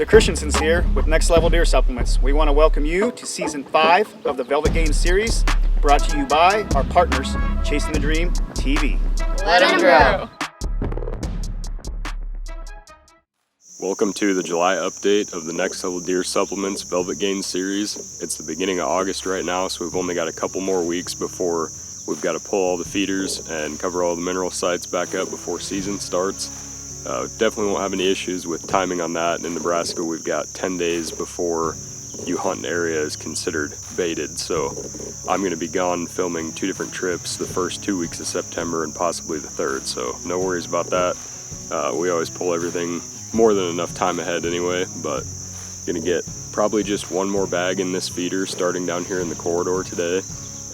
The Christiansens here with Next Level Deer Supplements. We want to welcome you to Season 5 of the Velvet Game Series, brought to you by our partners, Chasing the Dream TV. Let them grow. Welcome to the July update of the Next Level Deer Supplements Velvet Game Series. It's the beginning of August right now, so we've only got a couple more weeks before we've got to pull all the feeders and cover all the mineral sites back up before season starts. Definitely won't have any issues with timing on that. In Nebraska, we've got 10 days before you hunt an area is considered baited, so I'm going to be gone filming 2 different trips the first 2 weeks of September and possibly the 3rd, so no worries about that. We always pull everything more than enough time ahead anyway, but gonna get probably just one more bag in this feeder starting down here in the corridor today.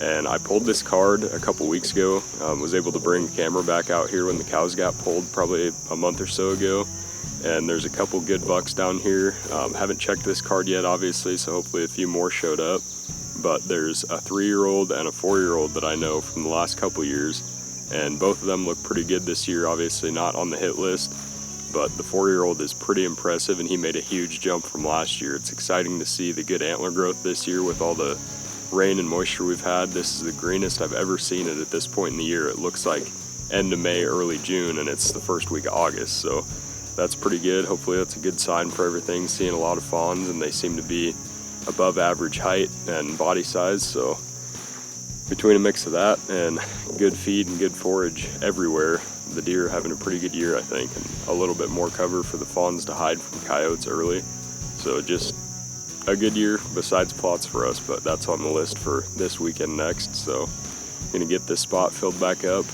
And I pulled this card a couple weeks ago, was able to bring the camera back out here when the cows got pulled probably a month or so ago, and there's a couple good bucks down here. Haven't checked this card yet obviously, so hopefully a few more showed up, but there's a 3-year-old and a 4-year-old that I know from the last couple years, and both of them look pretty good this year, obviously not on the hit list, but the 4-year-old is pretty impressive and he made a huge jump from last year. It's exciting to see the good antler growth this year with all the rain and moisture we've had. This is the greenest I've ever seen it at this point in the year. It looks like end of May, early June, and it's the first week of August, so that's pretty good. Hopefully that's a good sign for everything. Seeing a lot of fawns, and they seem to be above average height and body size, so between a mix of that and good feed and good forage everywhere, the deer are having a pretty good year, I think, and a little bit more cover for the fawns to hide from coyotes early. So just a good year besides plots for us, but that's on the list for this weekend next. So gonna get this spot filled back up.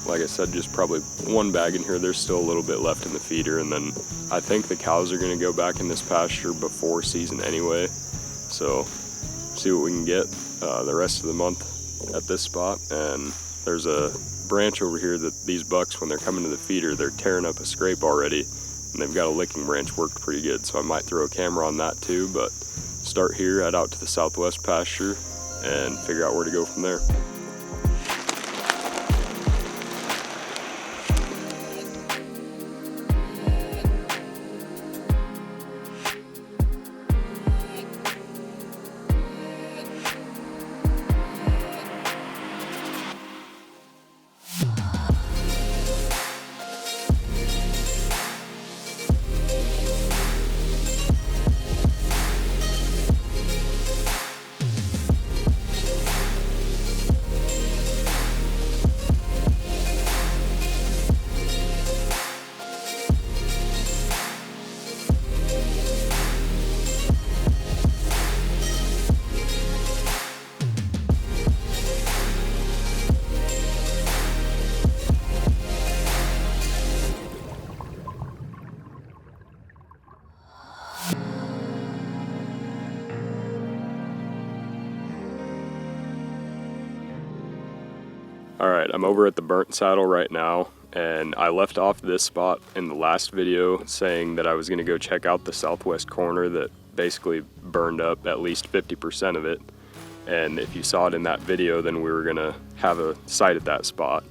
Like I said, just probably one bag in here. There's still a little bit left in the feeder, and then I think the cows are gonna go back in this pasture before season anyway. So see what we can get the rest of the month at this spot. And there's a branch over here that these bucks, when they're coming to the feeder, they're tearing up a scrape already, and they've got a licking branch worked pretty good, so I might throw a camera on that too. But start here, head out to the southwest pasture and figure out where to go from there. Alright, I'm over at the burnt saddle right now, and I left off this spot in the last video saying that I was going to go check out the southwest corner that basically burned up at least 50% of it. And if you saw it in that video, then we were going to have a sight at that spot.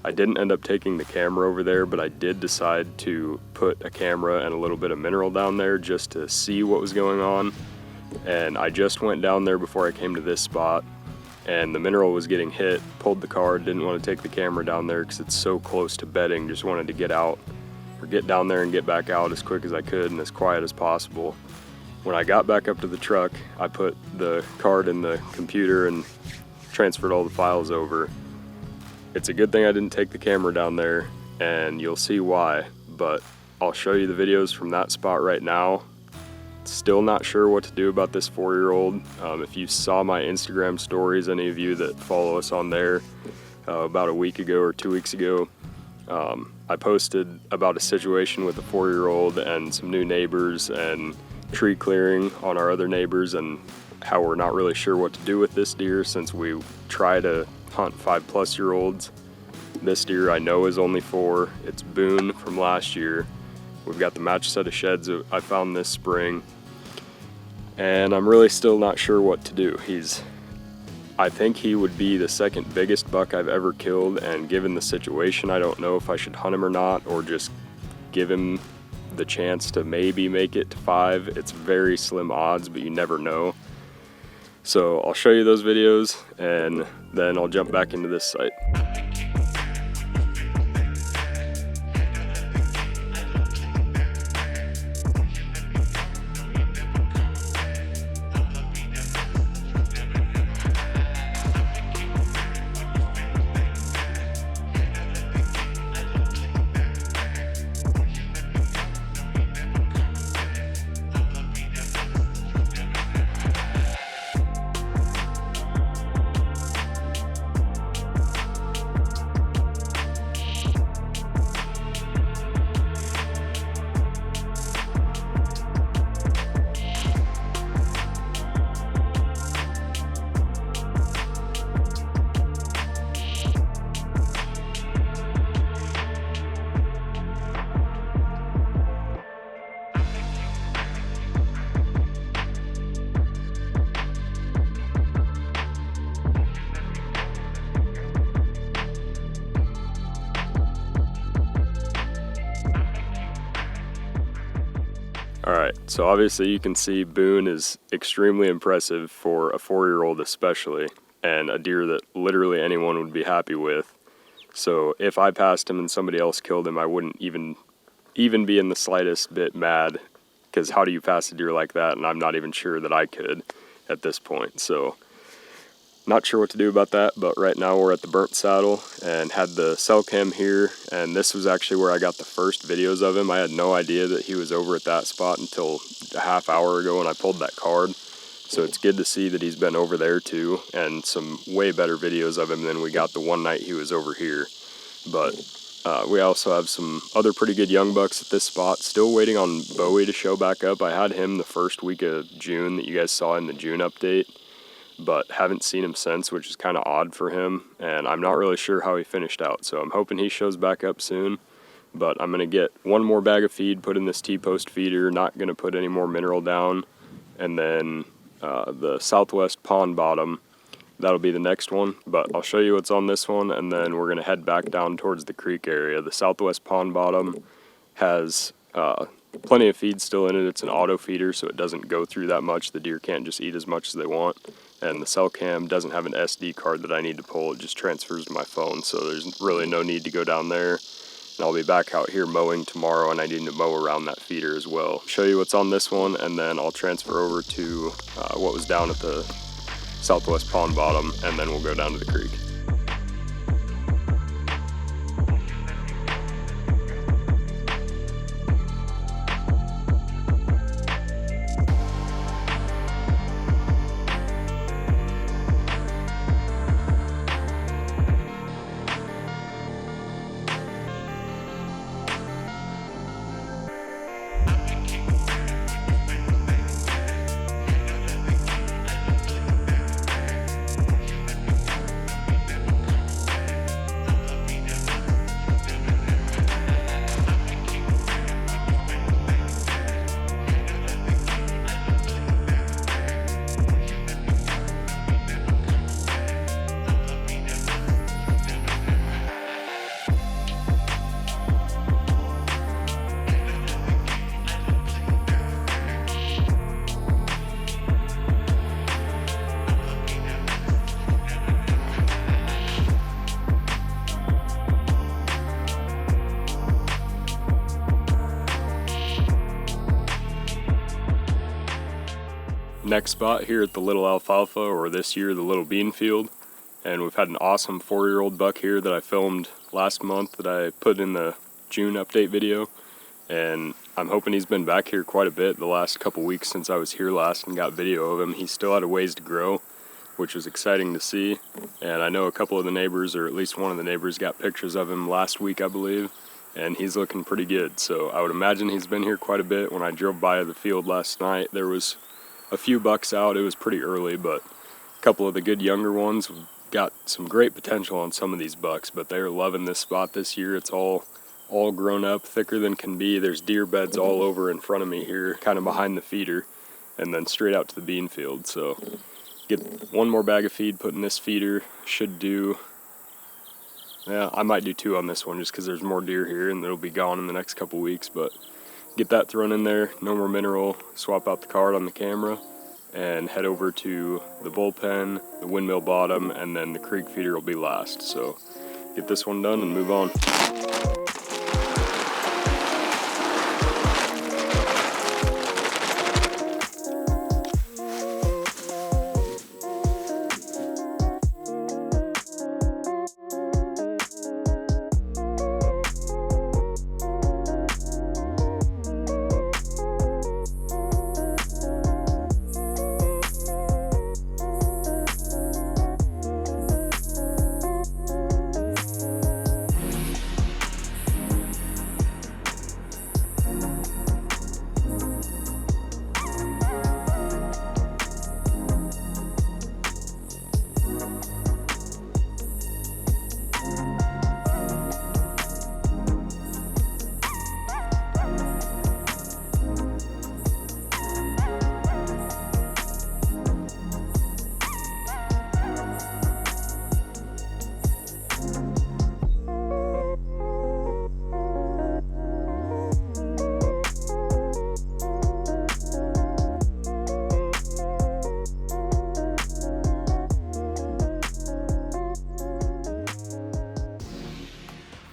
I didn't end up taking the camera over there, but I did decide to put a camera and a little bit of mineral down there just to see what was going on. And I just went down there before I came to this spot, and the mineral was getting hit. Pulled the card, didn't want to take the camera down there because it's so close to bedding. Just wanted to get out, or get down there and get back out as quick as I could and as quiet as possible. When I got back up to the truck, I put the card in the computer and transferred all the files over. It's a good thing I didn't take the camera down there, and you'll see why, but I'll show you the videos from that spot right now. Still not sure what to do about this 4-year-old. If you saw my Instagram stories, any of you that follow us on there, about a week ago or 2 weeks ago, I posted about a situation with a 4-year-old and some new neighbors and tree clearing on our other neighbors, and how we're not really sure what to do with this deer since we try to hunt 5-plus-year-olds. This deer I know is only 4. It's Boone from last year. We've got the match set of sheds that I found this spring, and I'm really still not sure what to do. I think he would be the second biggest buck I've ever killed, and given the situation, I don't know if I should hunt him or not, or just give him the chance to maybe make it to 5. It's very slim odds, but you never know. So I'll show you those videos and then I'll jump back into this site. Alright, so obviously you can see Boone is extremely impressive for a 4-year-old especially, and a deer that literally anyone would be happy with. So if I passed him and somebody else killed him, I wouldn't even be in the slightest bit mad, because how do you pass a deer like that? And I'm not even sure that I could at this point. So not sure what to do about that, but right now we're at the burnt saddle and had the cell cam here, and this was actually where I got the first videos of him. I had no idea that he was over at that spot until a half hour ago when I pulled that card. So it's good to see that he's been over there too, and some way better videos of him than we got the one night he was over here. But we also have some other pretty good young bucks at this spot. Still waiting on Bowie to show back up. I had him the first week of June that you guys saw in the June update, but haven't seen him since, which is kind of odd for him, and I'm not really sure how he finished out, so I'm hoping he shows back up soon. But I'm going to get one more bag of feed, put in this T-post feeder, not going to put any more mineral down, and then the southwest pond bottom, that'll be the next one. But I'll show you what's on this one, and then we're going to head back down towards the creek area. The southwest pond bottom has plenty of feed still in it. It's an auto feeder, so it doesn't go through that much. The deer can't just eat as much as they want. And the cell cam doesn't have an SD card that I need to pull. It just transfers to my phone, so there's really no need to go down there. And I'll be back out here mowing tomorrow, and I need to mow around that feeder as well. Show you what's on this one, and then I'll transfer over to what was down at the southwest pond bottom, and then we'll go down to the creek. Next spot here at the Little Alfalfa, or this year the Little Bean Field, and we've had an awesome 4-year-old buck here that I filmed last month that I put in the June update video, and I'm hoping he's been back here quite a bit the last couple weeks since I was here last and got video of him. He still had a ways to grow, which was exciting to see, and I know a couple of the neighbors, or at least one of the neighbors, got pictures of him last week, I believe, and he's looking pretty good. So I would imagine he's been here quite a bit. When I drove by the field last night, there was a few bucks out. It was pretty early, but a couple of the good younger ones got some great potential on some of these bucks, but they're loving this spot this year. It's all grown up, thicker than can be. There's deer beds all over in front of me here, kind of behind the feeder, and then straight out to the bean field. So get one more bag of feed put in this feeder. Should do, yeah, I might do 2 on this one just because there's more deer here and it'll be gone in the next couple weeks, but get that thrown in there, no more mineral, swap out the card on the camera, and head over to the bullpen, the windmill bottom, and then the creek feeder will be last. So get this one done and move on.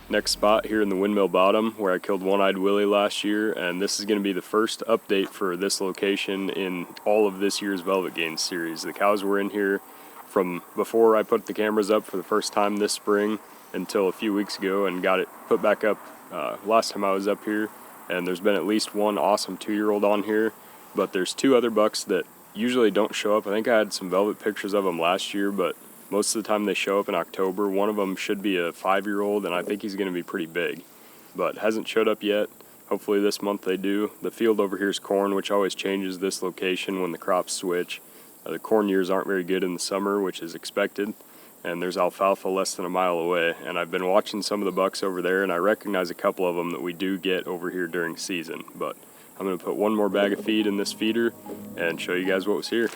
Next spot here in the windmill bottom where I killed One-Eyed Willie last year, and this is going to be the first update for this location in all of this year's Velvet Gains series. The cows were in here from before I put the cameras up for the first time this spring until a few weeks ago, and got it put back up last time I was up here. And there's been at least one awesome 2-year-old on here, but there's 2 other bucks that usually don't show up. I think I had some velvet pictures of them last year, but most of the time they show up in October. One of them should be a 5-year-old, and I think he's going to be pretty big, but hasn't showed up yet. Hopefully this month they do. The field over here is corn, which always changes this location when the crops switch. The corn years aren't very good in the summer, which is expected, and there's alfalfa less than a mile away. And I've been watching some of the bucks over there, and I recognize a couple of them that we do get over here during season. But I'm going to put one more bag of feed in this feeder and show you guys what was here.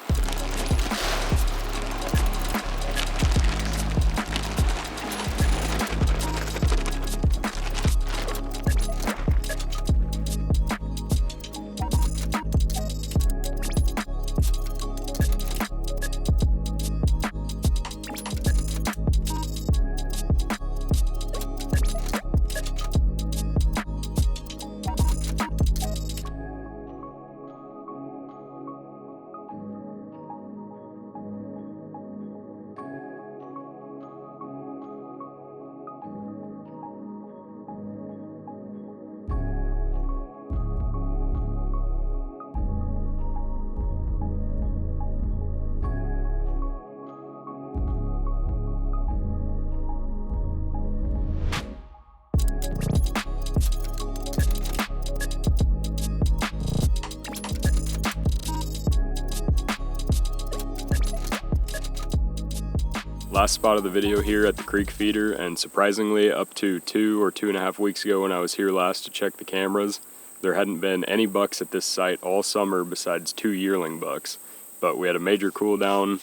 Last spot of the video here at the creek feeder, and surprisingly up to 2 or 2.5 weeks ago when I was here last to check the cameras, there hadn't been any bucks at this site all summer besides 2 yearling bucks. But we had a major cool down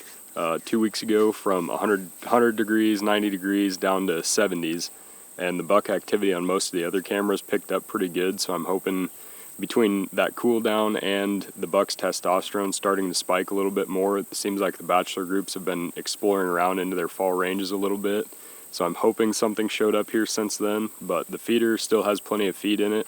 2 weeks ago from 100 degrees, 90 degrees down to 70s, and the buck activity on most of the other cameras picked up pretty good. So I'm hoping between that cool down and the buck's testosterone starting to spike a little bit more, it seems like the bachelor groups have been exploring around into their fall ranges a little bit. So I'm hoping something showed up here since then, but the feeder still has plenty of feed in it,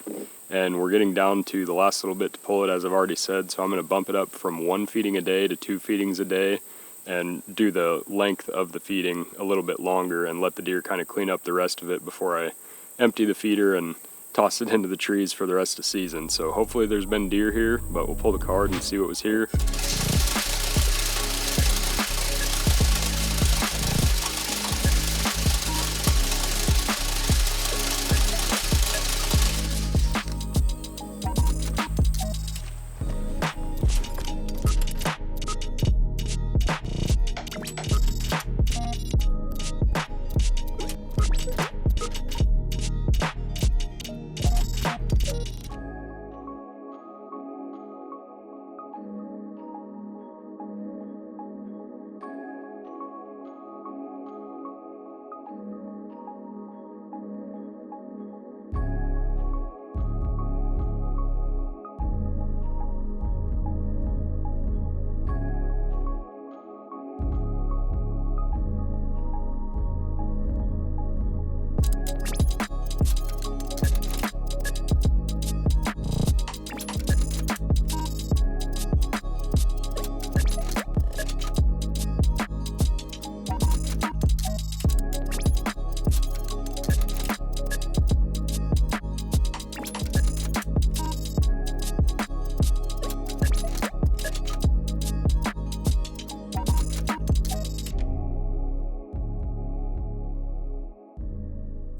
and we're getting down to the last little bit to pull it, as I've already said. So I'm going to bump it up from 1 feeding a day to 2 feedings a day and do the length of the feeding a little bit longer and let the deer kind of clean up the rest of it before I empty the feeder and toss it into the trees for the rest of the season. So hopefully there's been deer here, but we'll pull the card and see what was here.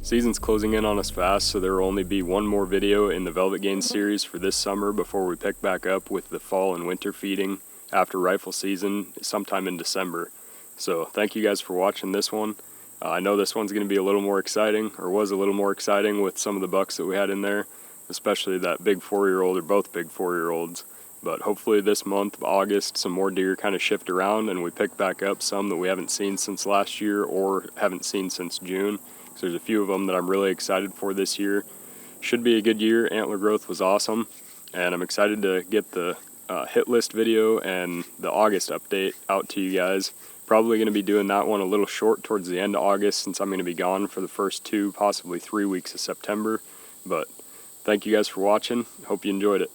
Season's closing in on us fast, so there will only be one more video in the Velvet Gains series for this summer before we pick back up with the fall and winter feeding after rifle season sometime in December. So thank you guys for watching this one. I know this one's going to be a little more exciting, or was a little more exciting with some of the bucks that we had in there, especially that big 4-year-old, or both big 4-year-olds. But hopefully this month of August, some more deer kind of shift around and we pick back up some that we haven't seen since last year or haven't seen since June. So there's a few of them that I'm really excited for this year. Should be a good year. Antler growth was awesome, and I'm excited to get the hit list video and the August update out to you guys. Probably going to be doing that one a little short towards the end of August since I'm going to be gone for the first 2, possibly 3 weeks of September. But thank you guys for watching. Hope you enjoyed it.